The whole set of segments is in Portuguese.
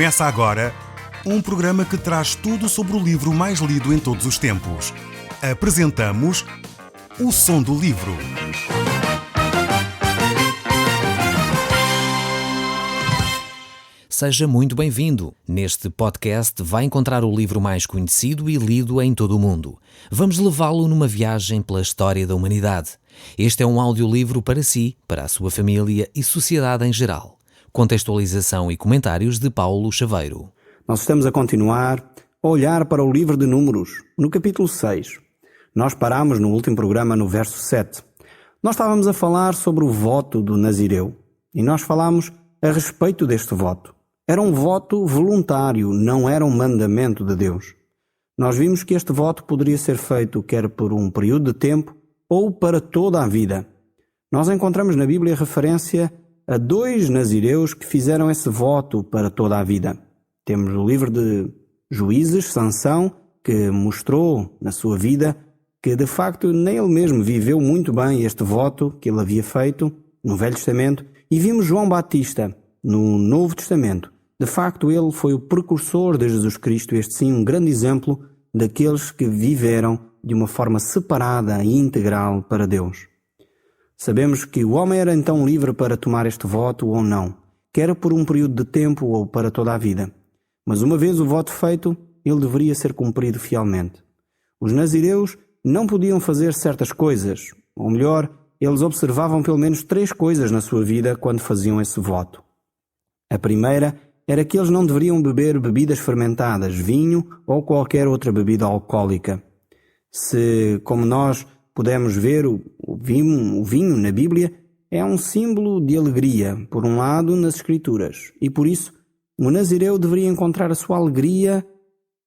Começa agora um programa que traz tudo sobre o livro mais lido em todos os tempos. Apresentamos O Som do Livro. Seja muito bem-vindo. Neste podcast vai encontrar o livro mais conhecido e lido em todo o mundo. Vamos levá-lo numa viagem pela história da humanidade. Este é um audiolivro para si, para a sua família e sociedade em geral. Contextualização e comentários de Paulo Chaveiro. Nós estamos a continuar a olhar para o livro de Números, no capítulo 6. Nós parámos no último programa no verso 7. Nós estávamos a falar sobre o voto do Nazireu e nós falámos a respeito deste voto. Era um voto voluntário, não era um mandamento de Deus. Nós vimos que este voto poderia ser feito quer por um período de tempo ou para toda a vida. Nós encontramos na Bíblia referência a 2 nazireus que fizeram esse voto para toda a vida. Temos o livro de Juízes, Sansão, que mostrou na sua vida que de facto nem ele mesmo viveu muito bem este voto que ele havia feito no Velho Testamento, e vimos João Batista no Novo Testamento. De facto, ele foi o precursor de Jesus Cristo, este sim, um grande exemplo daqueles que viveram de uma forma separada e integral para Deus. Sabemos que o homem era então livre para tomar este voto ou não, quer por um período de tempo ou para toda a vida. Mas uma vez o voto feito, ele deveria ser cumprido fielmente. Os nazireus não podiam fazer certas coisas, ou melhor, eles observavam pelo menos 3 coisas na sua vida quando faziam esse voto. A primeira era que eles não deveriam beber bebidas fermentadas, vinho ou qualquer outra bebida alcoólica. Se, como nós podemos ver, o vinho na Bíblia é um símbolo de alegria, por um lado, nas Escrituras. E por isso, o nazireu deveria encontrar a sua alegria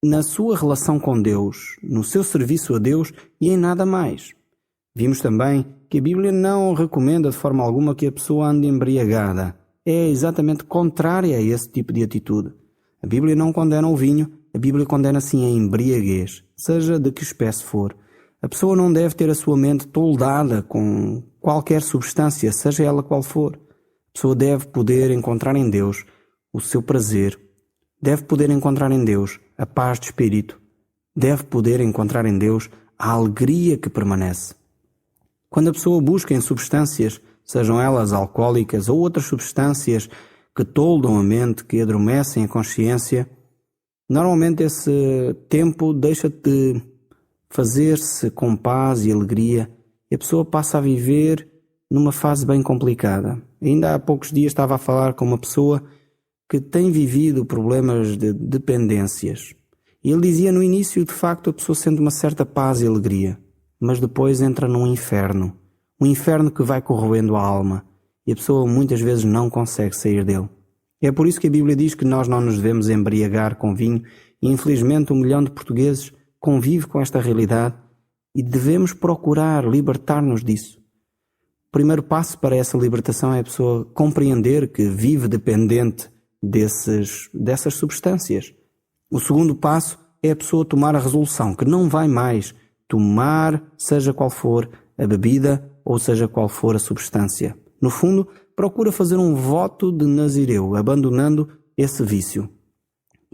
na sua relação com Deus, no seu serviço a Deus e em nada mais. Vimos também que a Bíblia não recomenda de forma alguma que a pessoa ande embriagada. É exatamente contrária a esse tipo de atitude. A Bíblia não condena o vinho, a Bíblia condena sim a embriaguez, seja de que espécie for. A pessoa não deve ter a sua mente toldada com qualquer substância, seja ela qual for. A pessoa deve poder encontrar em Deus o seu prazer, deve poder encontrar em Deus a paz de espírito, deve poder encontrar em Deus a alegria que permanece. Quando a pessoa busca em substâncias, sejam elas alcoólicas ou outras substâncias que toldam a mente, que adormecem a consciência, normalmente esse tempo deixa de fazer-se com paz e alegria e a pessoa passa a viver numa fase bem complicada. Ainda há poucos dias estava a falar com uma pessoa que tem vivido problemas de dependências. E ele dizia no início, de facto, a pessoa sente uma certa paz e alegria, mas depois entra num inferno. Um inferno que vai corroendo a alma e a pessoa muitas vezes não consegue sair dele. É por isso que a Bíblia diz que nós não nos devemos embriagar com vinho e infelizmente 1 milhão de portugueses convive com esta realidade e devemos procurar libertar-nos disso. O primeiro passo para essa libertação é a pessoa compreender que vive dependente dessas substâncias. O segundo passo é a pessoa tomar a resolução que não vai mais tomar, seja qual for a bebida ou seja qual for a substância. No fundo, procura fazer um voto de nazireu, abandonando esse vício.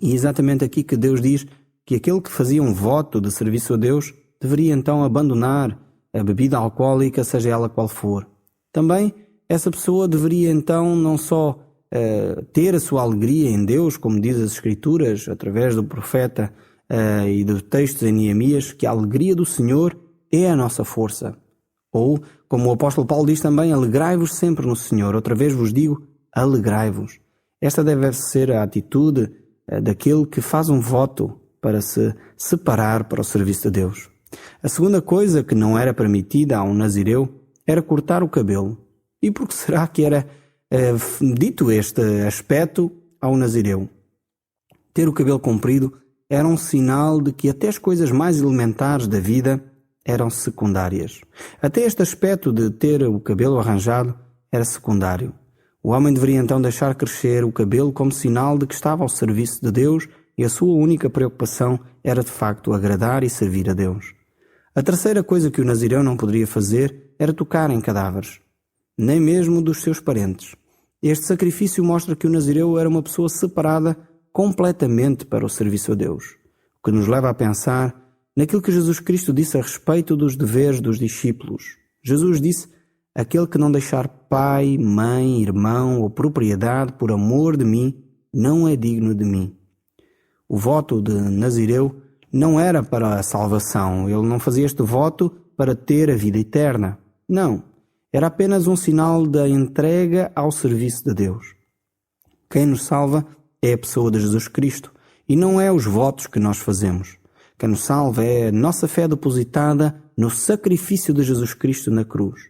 E é exatamente aqui que Deus diz que aquele que fazia um voto de serviço a Deus deveria então abandonar a bebida alcoólica, seja ela qual for. Também essa pessoa deveria então não só ter a sua alegria em Deus, como diz as Escrituras, através do profeta e dos textos em Neemias, que a alegria do Senhor é a nossa força. Ou, como o apóstolo Paulo diz também, alegrai-vos sempre no Senhor. Outra vez vos digo, alegrai-vos. Esta deve ser a atitude daquele que faz um voto para se separar para o serviço de Deus. A segunda coisa que não era permitida a um nazireu era cortar o cabelo. E por que será que era dito este aspecto ao nazireu? Ter o cabelo comprido era um sinal de que até as coisas mais elementares da vida eram secundárias. Até este aspecto de ter o cabelo arranjado era secundário. O homem deveria então deixar crescer o cabelo como sinal de que estava ao serviço de Deus e a sua única preocupação era de facto agradar e servir a Deus. A terceira coisa que o nazireu não poderia fazer era tocar em cadáveres, nem mesmo dos seus parentes. Este sacrifício mostra que o nazireu era uma pessoa separada completamente para o serviço a Deus, o que nos leva a pensar naquilo que Jesus Cristo disse a respeito dos deveres dos discípulos. Jesus disse: aquele que não deixar pai, mãe, irmão ou propriedade por amor de mim, não é digno de mim. O voto de Nazireu não era para a salvação. Ele não fazia este voto para ter a vida eterna. Não. Era apenas um sinal da entrega ao serviço de Deus. Quem nos salva é a pessoa de Jesus Cristo e não é os votos que nós fazemos. Quem nos salva é a nossa fé depositada no sacrifício de Jesus Cristo na cruz.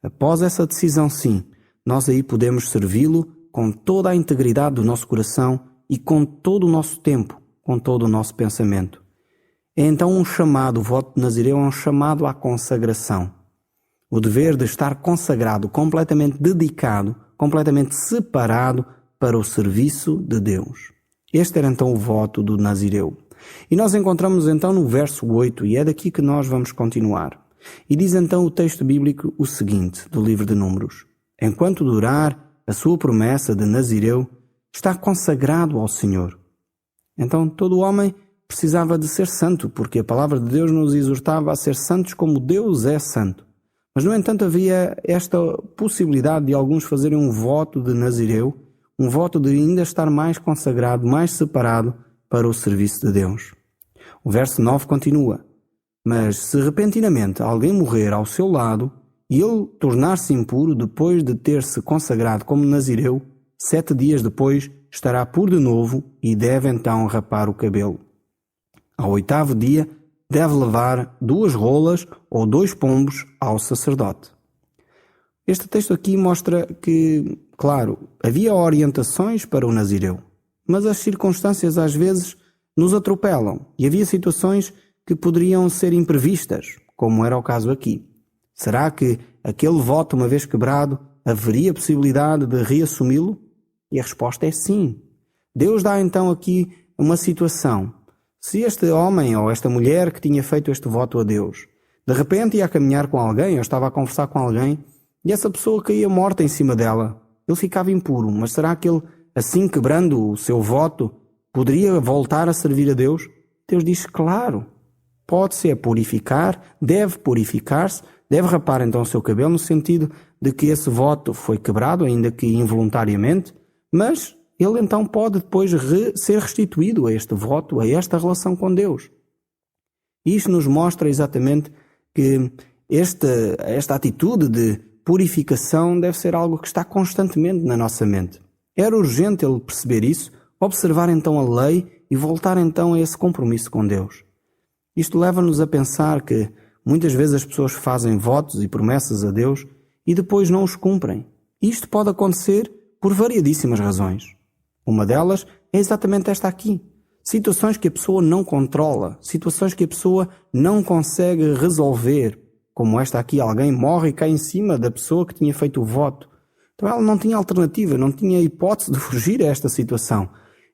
Após essa decisão, sim, nós aí podemos servi-lo com toda a integridade do nosso coração e com todo o nosso tempo, com todo o nosso pensamento. É então um chamado, o voto de Nazireu é um chamado à consagração. O dever de estar consagrado, completamente dedicado, completamente separado para o serviço de Deus. Este era então o voto do Nazireu. E nós encontramos então no verso 8, e é daqui que nós vamos continuar. E diz então o texto bíblico o seguinte, do livro de Números: enquanto durar a sua promessa de Nazireu, está consagrado ao Senhor. Então todo homem precisava de ser santo, porque a palavra de Deus nos exortava a ser santos como Deus é santo. Mas, no entanto, havia esta possibilidade de alguns fazerem um voto de Nazireu, um voto de ainda estar mais consagrado, mais separado para o serviço de Deus. O verso 9 continua: mas se repentinamente alguém morrer ao seu lado e ele tornar-se impuro depois de ter-se consagrado como Nazireu, 7 dias depois estará puro de novo e deve então rapar o cabelo. Ao 8º dia deve levar 2 rolas ou 2 pombos ao sacerdote. Este texto aqui mostra que, claro, havia orientações para o Nazireu, mas as circunstâncias às vezes nos atropelam e havia situações que poderiam ser imprevistas, como era o caso aqui. Será que aquele voto, uma vez quebrado, haveria possibilidade de reassumi-lo? E a resposta é sim. Deus dá então aqui uma situação. Se este homem ou esta mulher que tinha feito este voto a Deus, de repente ia a caminhar com alguém ou estava a conversar com alguém e essa pessoa caía morta em cima dela, ele ficava impuro. Mas será que ele, assim quebrando o seu voto, poderia voltar a servir a Deus? Deus diz: claro, pode-se purificar, deve purificar-se, deve rapar então o seu cabelo, no sentido de que esse voto foi quebrado, ainda que involuntariamente, mas ele então pode depois ser restituído a este voto, a esta relação com Deus. Isto nos mostra exatamente que esta atitude de purificação deve ser algo que está constantemente na nossa mente. Era urgente ele perceber isso, observar então a lei e voltar então a esse compromisso com Deus. Isto leva-nos a pensar que muitas vezes as pessoas fazem votos e promessas a Deus e depois não os cumprem. Isto pode acontecer por variedíssimas razões. Uma delas é exatamente esta aqui. Situações que a pessoa não controla, situações que a pessoa não consegue resolver, como esta aqui: alguém morre e cai em cima da pessoa que tinha feito o voto. Então ela não tinha alternativa, não tinha hipótese de fugir a esta situação.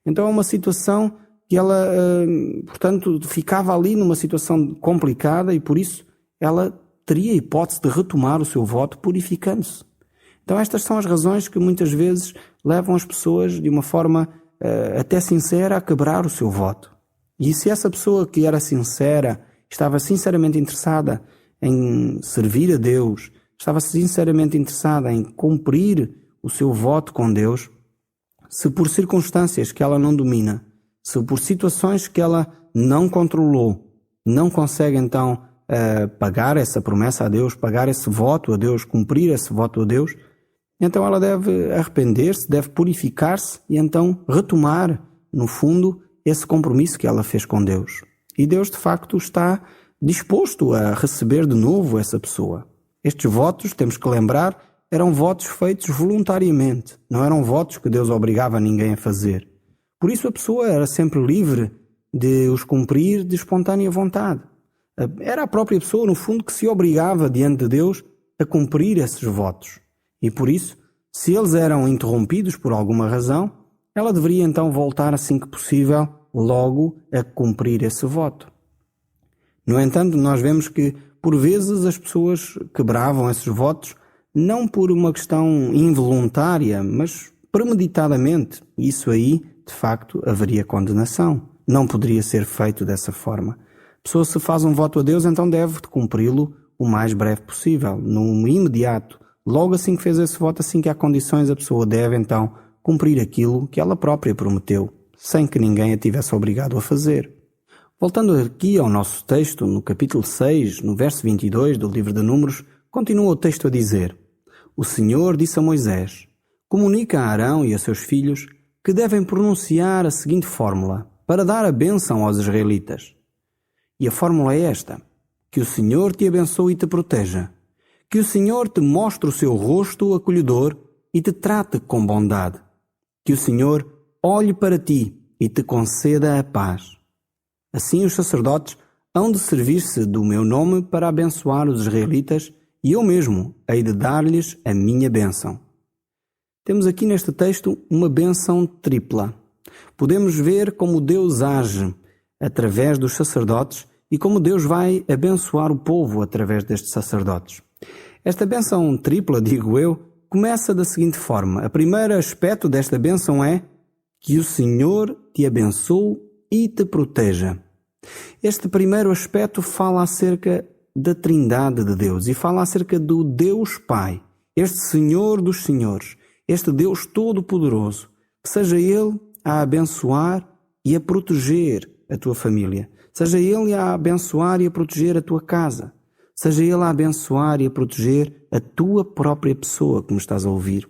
Então é uma situação que ela, portanto, ficava ali numa situação complicada e por isso ela teria hipótese de retomar o seu voto purificando-se. Então estas são as razões que muitas vezes levam as pessoas de uma forma até sincera a quebrar o seu voto. E se essa pessoa que era sincera, estava sinceramente interessada em servir a Deus, estava sinceramente interessada em cumprir o seu voto com Deus, se por circunstâncias que ela não domina, se por situações que ela não controlou, não consegue então pagar essa promessa a Deus, pagar esse voto a Deus, cumprir esse voto a Deus, então ela deve arrepender-se, deve purificar-se e então retomar, no fundo, esse compromisso que ela fez com Deus. E Deus, de facto, está disposto a receber de novo essa pessoa. Estes votos, temos que lembrar, eram votos feitos voluntariamente, não eram votos que Deus obrigava ninguém a fazer. Por isso a pessoa era sempre livre de os cumprir de espontânea vontade. Era a própria pessoa, no fundo, que se obrigava diante de Deus a cumprir esses votos. E por isso, se eles eram interrompidos por alguma razão, ela deveria então voltar assim que possível logo a cumprir esse voto. No entanto, nós vemos que por vezes as pessoas quebravam esses votos não por uma questão involuntária, mas premeditadamente. Isso aí de facto, haveria condenação. Não poderia ser feito dessa forma. A pessoa, se faz um voto a Deus, então deve cumpri-lo o mais breve possível, no imediato. Logo assim que fez esse voto, assim que há condições, a pessoa deve então cumprir aquilo que ela própria prometeu, sem que ninguém a tivesse obrigado a fazer. Voltando aqui ao nosso texto, no capítulo 6, no verso 22 do livro de Números, continua o texto a dizer: O Senhor disse a Moisés: Comunica a Arão e a seus filhos que devem pronunciar a seguinte fórmula para dar a bênção aos israelitas. E a fórmula é esta: que o Senhor te abençoe e te proteja, que o Senhor te mostre o seu rosto acolhedor e te trate com bondade, que o Senhor olhe para ti e te conceda a paz. Assim os sacerdotes hão de servir-se do meu nome para abençoar os israelitas, e eu mesmo hei de dar-lhes a minha bênção. Temos aqui neste texto uma bênção tripla. Podemos ver como Deus age através dos sacerdotes e como Deus vai abençoar o povo através destes sacerdotes. Esta bênção tripla, digo eu, começa da seguinte forma. O primeiro aspecto desta bênção é que o Senhor te abençoe e te proteja. Este primeiro aspecto fala acerca da Trindade de Deus e fala acerca do Deus Pai, este Senhor dos Senhores, este Deus Todo-Poderoso, que seja Ele a abençoar e a proteger a tua família, seja Ele a abençoar e a proteger a tua casa, seja Ele a abençoar e a proteger a tua própria pessoa que me estás a ouvir.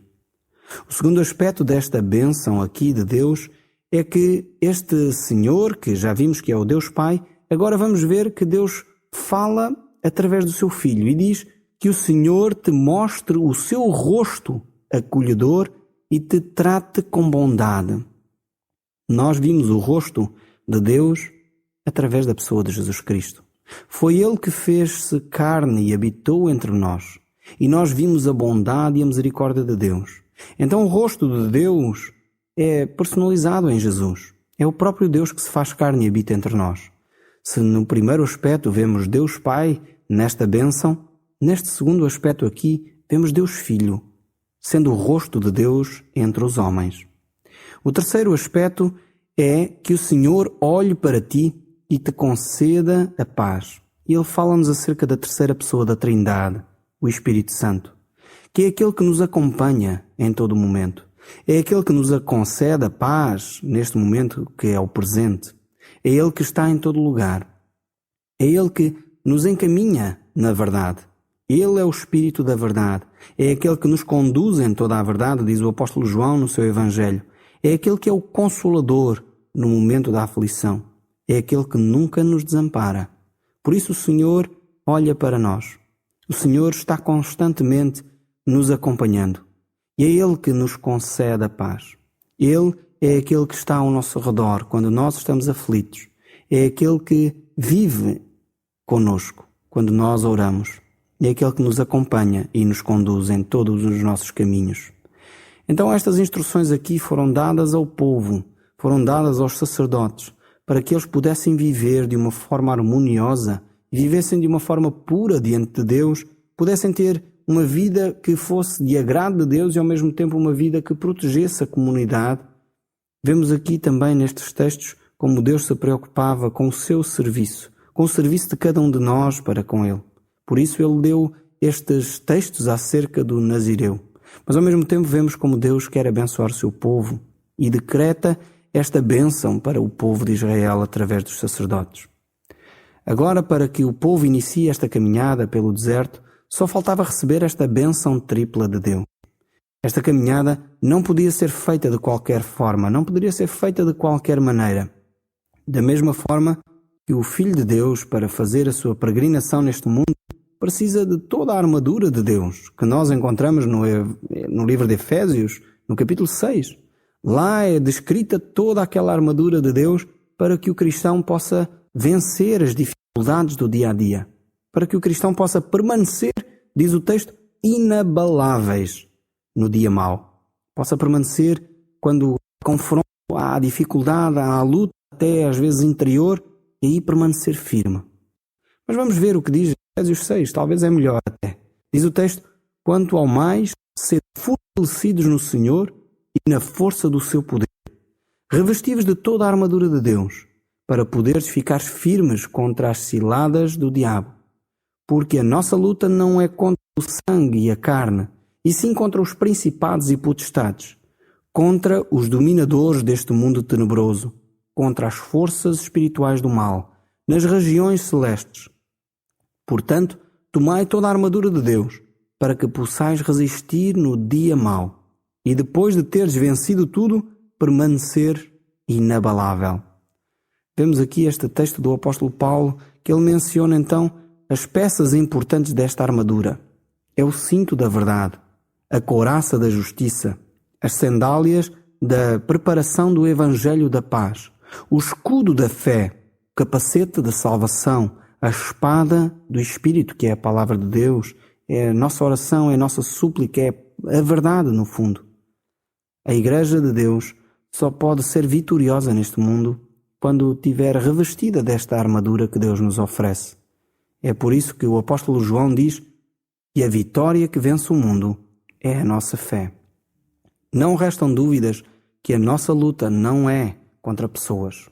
O segundo aspecto desta bênção aqui de Deus é que este Senhor, que já vimos que é o Deus Pai, agora vamos ver que Deus fala através do seu Filho e diz que o Senhor te mostre o seu rosto acolhedor e te trate com bondade. Nós vimos o rosto de Deus através da pessoa de Jesus Cristo. Foi Ele que fez-se carne e habitou entre nós. E nós vimos a bondade e a misericórdia de Deus. Então o rosto de Deus é personalizado em Jesus. É o próprio Deus que se faz carne e habita entre nós. Se no primeiro aspecto vemos Deus Pai nesta bênção, neste segundo aspecto aqui vemos Deus Filho, sendo o rosto de Deus entre os homens. O terceiro aspecto é que o Senhor olhe para ti e te conceda a paz. E Ele fala-nos acerca da terceira pessoa da Trindade, o Espírito Santo, que é aquele que nos acompanha em todo o momento. É aquele que nos concede a paz neste momento que é o presente. É Ele que está em todo lugar. É Ele que nos encaminha na verdade. Ele é o Espírito da verdade. É aquele que nos conduz em toda a verdade, diz o apóstolo João no seu Evangelho. É aquele que é o Consolador no momento da aflição. É aquele que nunca nos desampara. Por isso o Senhor olha para nós. O Senhor está constantemente nos acompanhando. E é Ele que nos concede a paz. Ele é aquele que está ao nosso redor quando nós estamos aflitos. É aquele que vive conosco quando nós oramos. É aquele que nos acompanha e nos conduz em todos os nossos caminhos. Então estas instruções aqui foram dadas ao povo, foram dadas aos sacerdotes, para que eles pudessem viver de uma forma harmoniosa, vivessem de uma forma pura diante de Deus, pudessem ter uma vida que fosse de agrado de Deus e ao mesmo tempo uma vida que protegesse a comunidade. Vemos aqui também nestes textos como Deus se preocupava com o seu serviço, com o serviço de cada um de nós para com Ele. Por isso Ele deu estes textos acerca do Nazireu. Mas ao mesmo tempo vemos como Deus quer abençoar o seu povo e decreta esta bênção para o povo de Israel através dos sacerdotes. Agora, para que o povo inicie esta caminhada pelo deserto, só faltava receber esta bênção tripla de Deus. Esta caminhada não podia ser feita de qualquer forma, não poderia ser feita de qualquer maneira. Da mesma forma que o Filho de Deus, para fazer a sua peregrinação neste mundo, precisa de toda a armadura de Deus, que nós encontramos no livro de Efésios, no capítulo 6. Lá é descrita toda aquela armadura de Deus para que o cristão possa vencer as dificuldades do dia a dia, para que o cristão possa permanecer, diz o texto, inabaláveis no dia mau. Possa permanecer quando confronta a dificuldade, a luta, até às vezes interior, e aí permanecer firme. Mas vamos ver o que diz Efésios 6, talvez é melhor até. Diz o texto, quanto ao mais, ser fortalecidos no Senhor e na força do seu poder. Revesti-vos de toda a armadura de Deus, para poderes ficar firmes contra as ciladas do diabo. Porque a nossa luta não é contra o sangue e a carne, e sim contra os principados e potestades, contra os dominadores deste mundo tenebroso, contra as forças espirituais do mal, nas regiões celestes. Portanto, tomai toda a armadura de Deus, para que possais resistir no dia mau, e depois de teres vencido tudo, permanecer inabalável. Vemos aqui este texto do apóstolo Paulo, que ele menciona então as peças importantes desta armadura. É o cinto da verdade, a couraça da justiça, as sandálias da preparação do evangelho da paz, o escudo da fé, o capacete da salvação, a espada do Espírito, que é a palavra de Deus, é a nossa oração, é a nossa súplica, é a verdade no fundo. A Igreja de Deus só pode ser vitoriosa neste mundo quando estiver revestida desta armadura que Deus nos oferece. É por isso que o apóstolo João diz que a vitória que vence o mundo é a nossa fé. Não restam dúvidas que a nossa luta não é contra pessoas.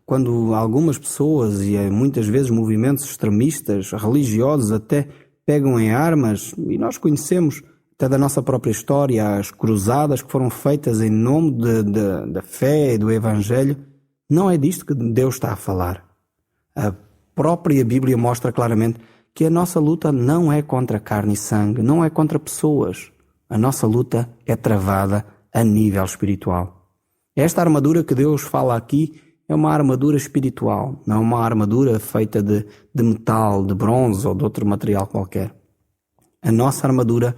Quando algumas pessoas e muitas vezes movimentos extremistas, religiosos até, pegam em armas, e nós conhecemos até da nossa própria história as cruzadas que foram feitas em nome da fé e do Evangelho, não é disto que Deus está a falar. A própria Bíblia mostra claramente que a nossa luta não é contra carne e sangue, não é contra pessoas. A nossa luta é travada a nível espiritual. Esta armadura que Deus fala aqui é uma armadura espiritual, não é uma armadura feita de metal, de bronze ou de outro material qualquer. A nossa armadura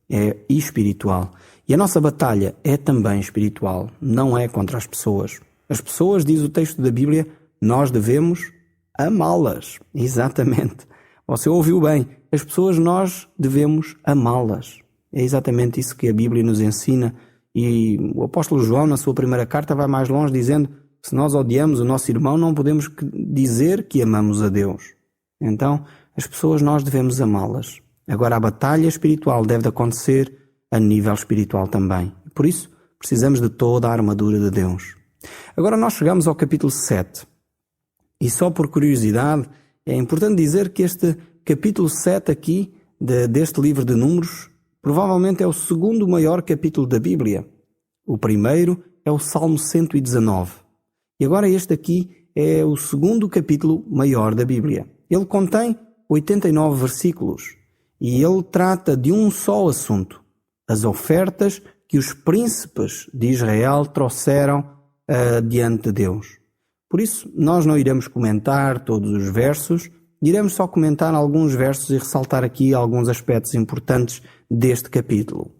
é espiritual. E a nossa batalha é também espiritual, não é contra as pessoas. As pessoas, diz o texto da Bíblia, nós devemos amá-las. Exatamente. Você ouviu bem. As pessoas nós devemos amá-las. É exatamente isso que a Bíblia nos ensina. E o apóstolo João, na sua primeira carta, vai mais longe dizendo que se nós odiamos o nosso irmão, não podemos dizer que amamos a Deus. Então, as pessoas nós devemos amá-las. Agora, a batalha espiritual deve acontecer a nível espiritual também. Por isso, precisamos de toda a armadura de Deus. Agora nós chegamos ao capítulo 7. E só por curiosidade, é importante dizer que este capítulo 7 aqui, deste livro de Números, provavelmente é o segundo maior capítulo da Bíblia. O primeiro é o Salmo 119. E agora este aqui é o segundo capítulo maior da Bíblia. Ele contém 89 versículos. E ele trata de um só assunto: as ofertas que os príncipes de Israel trouxeram diante de Deus. Por isso, nós não iremos comentar todos os versos, iremos só comentar alguns versos e ressaltar aqui alguns aspectos importantes deste capítulo.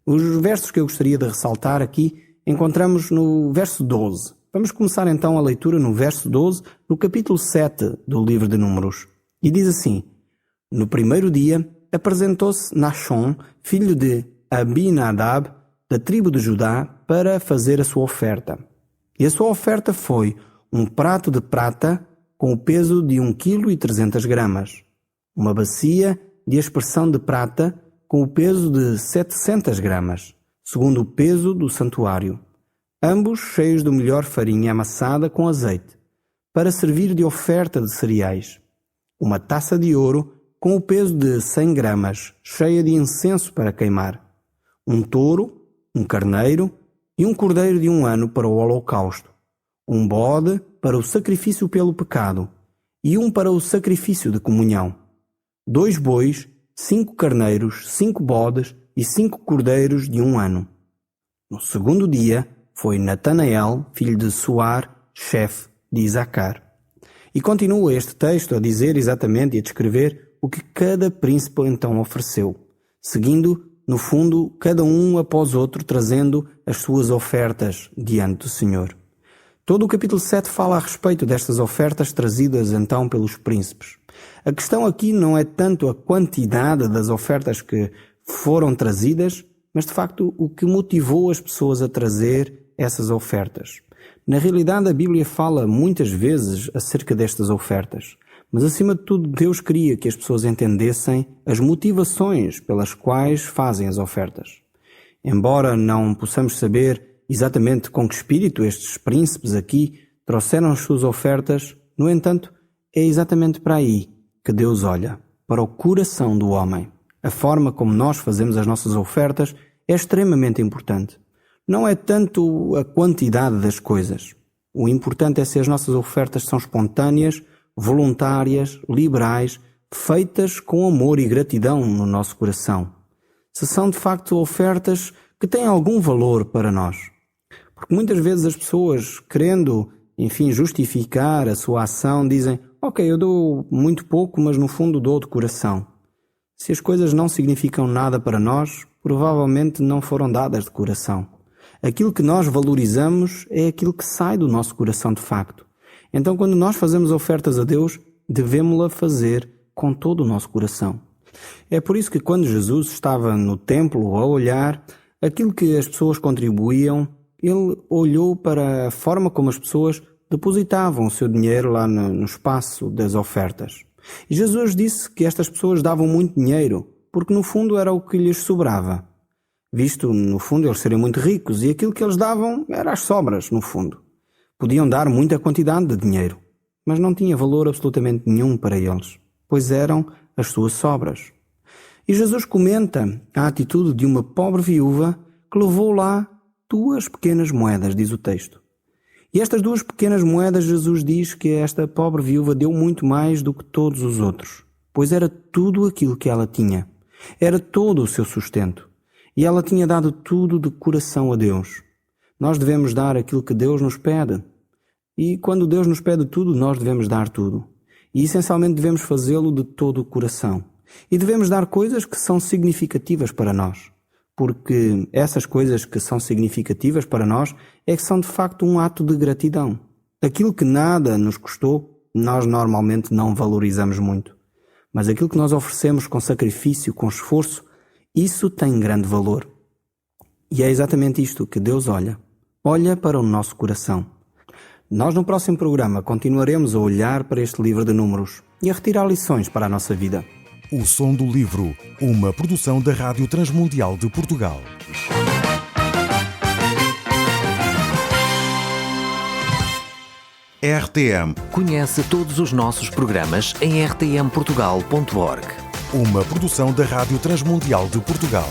Os versos que eu gostaria de ressaltar aqui encontramos no verso 12. Vamos começar então a leitura no verso 12, no capítulo 7 do livro de Números. E diz assim: no primeiro dia apresentou-se Nachon, filho de Abinadab, da tribo de Judá, para fazer a sua oferta. E a sua oferta foi um prato de prata com o peso de 1,3 kg, uma bacia de aspersão de prata com o peso de 700 gramas, segundo o peso do santuário, ambos cheios de melhor farinha amassada com azeite, para servir de oferta de cereais, uma taça de ouro com o peso de 100 gramas, cheia de incenso para queimar, um touro, um carneiro e um cordeiro de 1 ano para o holocausto, um bode para o sacrifício pelo pecado e um para o sacrifício de comunhão, 2 bois, 5 carneiros, 5 bodes e 5 cordeiros de 1 ano. No segundo dia foi Natanael, filho de Suar, chefe de Isacar. E continua este texto a dizer exatamente e a descrever o que cada príncipe então ofereceu, seguindo, no fundo, cada um após outro, trazendo as suas ofertas diante do Senhor. Todo o capítulo 7 fala a respeito destas ofertas trazidas então pelos príncipes. A questão aqui não é tanto a quantidade das ofertas que foram trazidas, mas de facto o que motivou as pessoas a trazer essas ofertas. Na realidade, a Bíblia fala muitas vezes acerca destas ofertas, mas acima de tudo Deus queria que as pessoas entendessem as motivações pelas quais fazem as ofertas. Embora não possamos saber exatamente com que espírito estes príncipes aqui trouxeram as suas ofertas. No entanto, é exatamente para aí que Deus olha, para o coração do homem. A forma como nós fazemos as nossas ofertas é extremamente importante. Não é tanto a quantidade das coisas. O importante é se as nossas ofertas são espontâneas, voluntárias, liberais, feitas com amor e gratidão no nosso coração. Se são de facto ofertas que têm algum valor para nós. Porque muitas vezes as pessoas, querendo, justificar a sua ação, dizem: ok, eu dou muito pouco, mas no fundo dou de coração. Se as coisas não significam nada para nós, provavelmente não foram dadas de coração. Aquilo que nós valorizamos é aquilo que sai do nosso coração de facto. Então, quando nós fazemos ofertas a Deus, devemos-la fazer com todo o nosso coração. É por isso que quando Jesus estava no templo a olhar aquilo que as pessoas contribuíam, ele olhou para a forma como as pessoas depositavam o seu dinheiro lá no espaço das ofertas. E Jesus disse que estas pessoas davam muito dinheiro, porque no fundo era o que lhes sobrava. Visto, no fundo, eles serem muito ricos, e aquilo que eles davam era as sobras, no fundo. Podiam dar muita quantidade de dinheiro, mas não tinha valor absolutamente nenhum para eles, pois eram as suas sobras. E Jesus comenta a atitude de uma pobre viúva que levou lá 2 pequenas moedas, diz o texto. E estas 2 pequenas moedas, Jesus diz que esta pobre viúva deu muito mais do que todos os outros, pois era tudo aquilo que ela tinha. Era todo o seu sustento. E ela tinha dado tudo de coração a Deus. Nós devemos dar aquilo que Deus nos pede. E quando Deus nos pede tudo, nós devemos dar tudo. E essencialmente devemos fazê-lo de todo o coração. E devemos dar coisas que são significativas para nós. Porque essas coisas que são significativas para nós é que são de facto um ato de gratidão. Aquilo que nada nos custou, nós normalmente não valorizamos muito. Mas aquilo que nós oferecemos com sacrifício, com esforço, isso tem grande valor. E é exatamente isto que Deus olha. Olha para o nosso coração. Nós no próximo programa continuaremos a olhar para este livro de Números e a retirar lições para a nossa vida. O Som do Livro, uma produção da Rádio Transmundial de Portugal. RTM. Conhece todos os nossos programas em rtmportugal.org. Uma produção da Rádio Transmundial de Portugal.